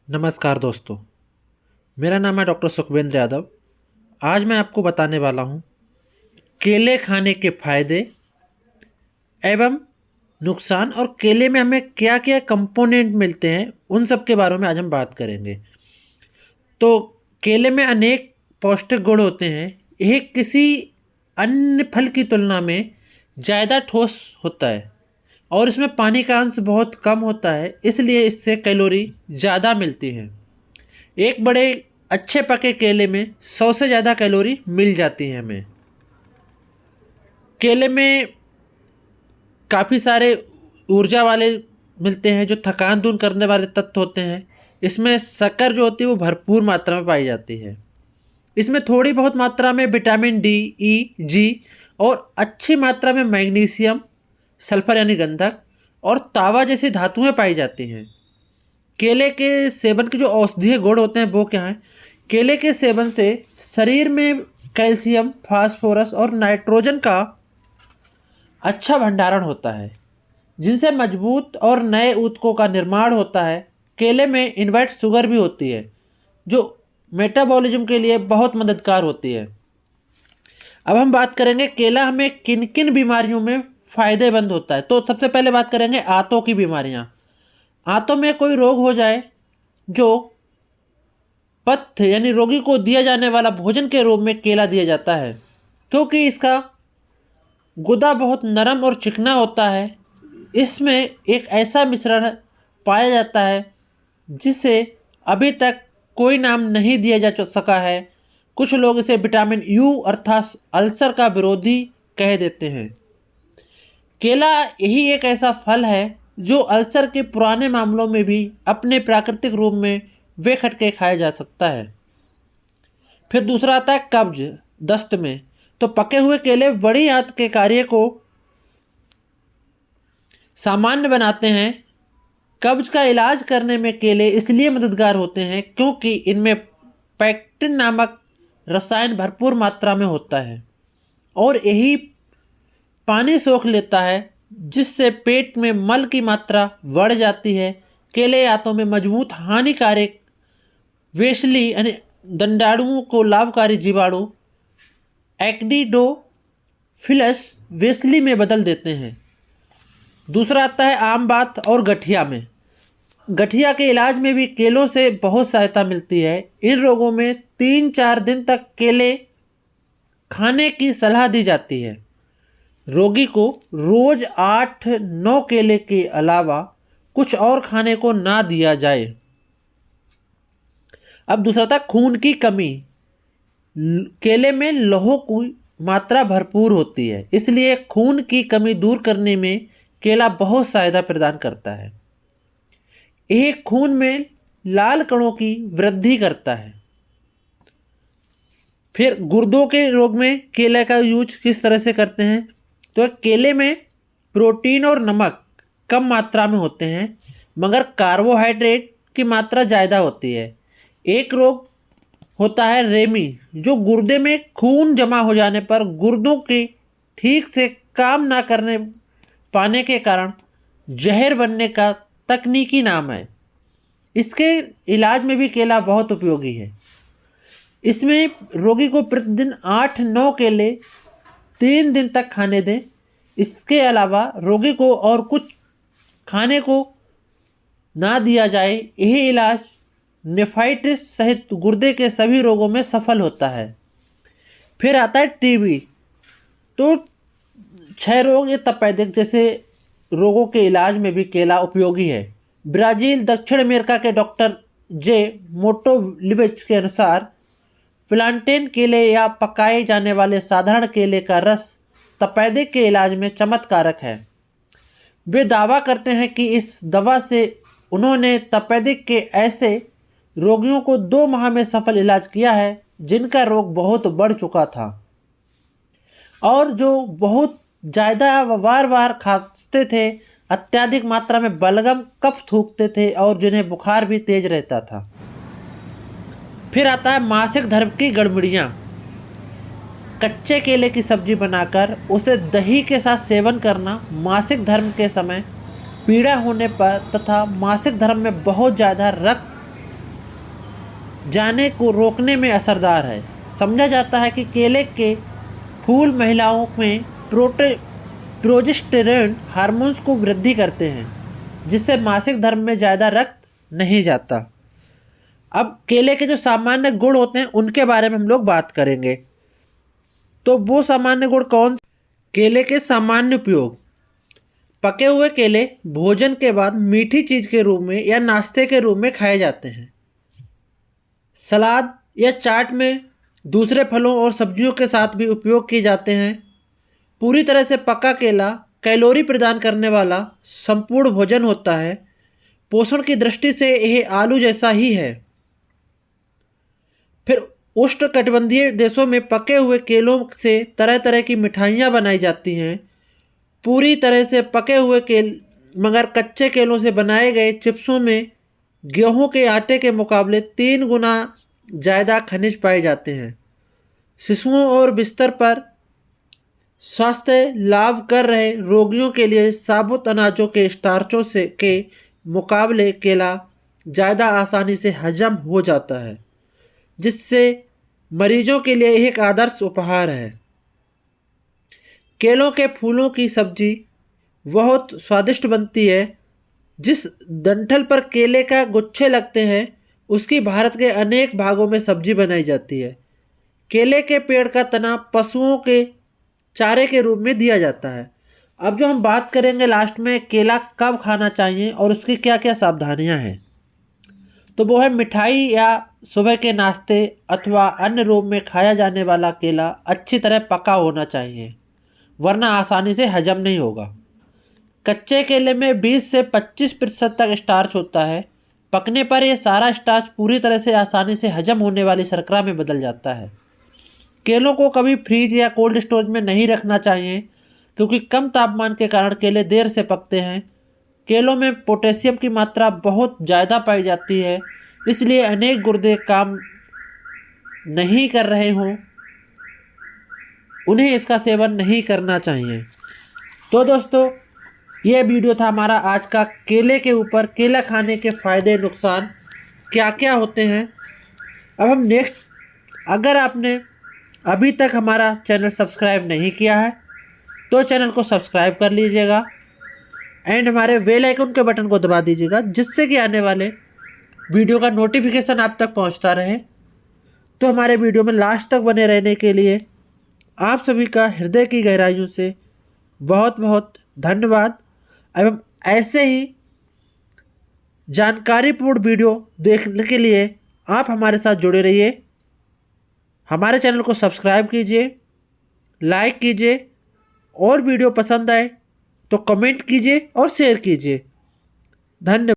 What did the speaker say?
नमस्कार दोस्तों, मेरा नाम है डॉक्टर सुखविंद्र यादव। आज मैं आपको बताने वाला हूँ केले खाने के फायदे एवं नुकसान और केले में हमें क्या क्या कंपोनेंट मिलते हैं, उन सब के बारे में आज हम बात करेंगे। तो केले में अनेक पौष्टिक गुण होते हैं। यह किसी अन्य फल की तुलना में ज़्यादा ठोस होता है और इसमें पानी का अंश बहुत कम होता है, इसलिए इससे कैलोरी ज़्यादा मिलती है। एक बड़े अच्छे पके केले में 100 से ज़्यादा कैलोरी मिल जाती है हमें। केले में काफ़ी सारे ऊर्जा वाले मिलते हैं जो थकान दूर करने वाले तत्व होते हैं। इसमें शक्कर जो होती है वो भरपूर मात्रा में पाई जाती है। इसमें थोड़ी बहुत मात्रा में विटामिन डी, ई, जी और अच्छी मात्रा में मैग्नीशियम, सल्फर यानी गंधक और तांबा जैसी धातुएं पाई जाती हैं। केले के सेवन के जो औषधीय गुण होते हैं वो क्या हैं? केले के सेवन से शरीर में कैल्शियम, फास्फोरस और नाइट्रोजन का अच्छा भंडारण होता है, जिनसे मजबूत और नए ऊतकों का निर्माण होता है। केले में इनवर्ट शुगर भी होती है जो मेटाबॉलिज्म के लिए बहुत मददगार होती है। अब हम बात करेंगे केला हमें किन किन बीमारियों में फ़ायदेमंद होता है। तो सबसे पहले बात करेंगे आंतों की बीमारियां। आंतों में कोई रोग हो जाए, जो पथ्य यानी रोगी को दिया जाने वाला भोजन के रूप में केला दिया जाता है, क्योंकि इसका गुदा बहुत नरम और चिकना होता है। इसमें एक ऐसा मिश्रण पाया जाता है जिसे अभी तक कोई नाम नहीं दिया जा सका है। कुछ लोग इसे विटामिन यू अर्थात अल्सर का विरोधी कह देते हैं। केला यही एक ऐसा फल है जो अल्सर के पुराने मामलों में भी अपने प्राकृतिक रूप में वे खटके खाया जा सकता है। फिर दूसरा आता है कब्ज, दस्त में। तो पके हुए केले बड़ी आंत के कार्य को सामान्य बनाते हैं। कब्ज का इलाज करने में केले इसलिए मददगार होते हैं क्योंकि इनमें पैक्टिन नामक रसायन भरपूर मात्रा में होता है और यही पानी सोख लेता है, जिससे पेट में मल की मात्रा बढ़ जाती है। केले आंतों में मजबूत हानिकारक वेशली यानी दंडाणुओं को लाभकारी जीवाणु एक्डिडोफिलस वेसली में बदल देते हैं। दूसरा आता है आम बात और गठिया में। गठिया के इलाज में भी केलों से बहुत सहायता मिलती है। इन रोगों में 3-4 दिन तक केले खाने की सलाह दी जाती है। रोगी को रोज 8-9 केले के अलावा कुछ और खाने को ना दिया जाए। अब दूसरा था खून की कमी। केले में लौह की मात्रा भरपूर होती है, इसलिए खून की कमी दूर करने में केला बहुत सहायता प्रदान करता है। यह खून में लाल कणों की वृद्धि करता है। फिर गुर्दों के रोग में केले का यूज किस तरह से करते हैं? तो केले में प्रोटीन और नमक कम मात्रा में होते हैं, मगर कार्बोहाइड्रेट की मात्रा ज़्यादा होती है। एक रोग होता है रेमी, जो गुर्दे में खून जमा हो जाने पर गुर्दों के ठीक से काम ना करने पाने के कारण जहर बनने का तकनीकी नाम है। इसके इलाज में भी केला बहुत उपयोगी है। इसमें रोगी को प्रतिदिन 8-9 केले 3 दिन तक खाने दें। इसके अलावा रोगी को और कुछ खाने को ना दिया जाए। यही इलाज नेफ्राइटिस सहित गुर्दे के सभी रोगों में सफल होता है। फिर आता है टीबी। तो क्षय रोग या तपेदिक जैसे रोगों के इलाज में भी केला उपयोगी है। ब्राज़ील, दक्षिण अमेरिका के डॉक्टर जे मोटोलिविच के अनुसार प्लांटेन केले या पकाए जाने वाले साधारण केले का रस तपेदिक के इलाज में चमत्कारक है। वे दावा करते हैं कि इस दवा से उन्होंने तपेदिक के ऐसे रोगियों को 2 माह में सफल इलाज किया है जिनका रोग बहुत बढ़ चुका था और जो बहुत ज़्यादा बार बार खाते थे, अत्यधिक मात्रा में बलगम कफ थूकते थे और जिन्हें बुखार भी तेज रहता था। फिर आता है मासिक धर्म की गड़बड़ियाँ। कच्चे केले की सब्जी बनाकर उसे दही के साथ सेवन करना मासिक धर्म के समय पीड़ा होने पर तथा मासिक धर्म में बहुत ज़्यादा रक्त जाने को रोकने में असरदार है। समझा जाता है कि केले के फूल महिलाओं में प्रोजेस्टेरोन हार्मोन्स को वृद्धि करते हैं, जिससे मासिक धर्म में ज़्यादा रक्त नहीं जाता। अब केले के जो सामान्य गुण होते हैं उनके बारे में हम लोग बात करेंगे। तो वो सामान्य गुण कौन? केले के सामान्य उपयोग। पके हुए केले भोजन के बाद मीठी चीज़ के रूप में या नाश्ते के रूप में खाए जाते हैं। सलाद या चाट में दूसरे फलों और सब्जियों के साथ भी उपयोग किए जाते हैं। पूरी तरह से पका केला कैलोरी प्रदान करने वाला संपूर्ण भोजन होता है। पोषण की दृष्टि से यह आलू जैसा ही है। फिर उष्णकटिबंधीय देशों में पके हुए केलों से तरह तरह की मिठाइयाँ बनाई जाती हैं। पूरी तरह से पके हुए मगर कच्चे केलों से बनाए गए चिप्सों में गेहूं के आटे के मुकाबले 3 गुना ज़्यादा खनिज पाए जाते हैं। शिशुओं और बिस्तर पर स्वास्थ्य लाभ कर रहे रोगियों के लिए साबुत अनाजों के स्टार्चों के मुकाबले केला ज़्यादा आसानी से हजम हो जाता है, जिससे मरीजों के लिए एक आदर्श उपहार है। केलों के फूलों की सब्जी बहुत स्वादिष्ट बनती है। जिस डंठल पर केले का गुच्छे लगते हैं उसकी भारत के अनेक भागों में सब्जी बनाई जाती है। केले के पेड़ का तना पशुओं के चारे के रूप में दिया जाता है। अब जो हम बात करेंगे लास्ट में केला कब खाना चाहिए और उसकी क्या क्या सावधानियां हैं, तो वो है मिठाई या सुबह के नाश्ते अथवा अन्य रूप में खाया जाने वाला केला अच्छी तरह पका होना चाहिए, वरना आसानी से हजम नहीं होगा। कच्चे केले में 20 से 25% तक स्टार्च होता है। पकने पर यह सारा स्टार्च पूरी तरह से आसानी से हजम होने वाली शर्करा में बदल जाता है। केलों को कभी फ्रीज या कोल्ड स्टोरेज में नहीं रखना चाहिए, क्योंकि कम तापमान के कारण केले देर से पकते हैं। केलों में पोटेशियम की मात्रा बहुत ज़्यादा पाई जाती है, इसलिए अनेक गुर्दे काम नहीं कर रहे हों उन्हें इसका सेवन नहीं करना चाहिए। तो दोस्तों, यह वीडियो था हमारा आज का केले के ऊपर। केला खाने के फ़ायदे नुकसान क्या क्या होते हैं। अब हम नेक्स्ट, अगर आपने अभी तक हमारा चैनल सब्सक्राइब नहीं किया है तो चैनल को सब्सक्राइब कर लीजिएगा एंड हमारे बेल आइकन के बटन को दबा दीजिएगा, जिससे कि आने वाले वीडियो का नोटिफिकेशन आप तक पहुंचता रहे। तो हमारे वीडियो में लास्ट तक बने रहने के लिए आप सभी का हृदय की गहराइयों से बहुत बहुत धन्यवाद। एवं ऐसे ही जानकारीपूर्ण वीडियो देखने के लिए आप हमारे साथ जुड़े रहिए। हमारे चैनल को सब्सक्राइब कीजिए, लाइक कीजिए और वीडियो पसंद आए तो कमेंट कीजिए और शेयर कीजिए। धन्यवाद।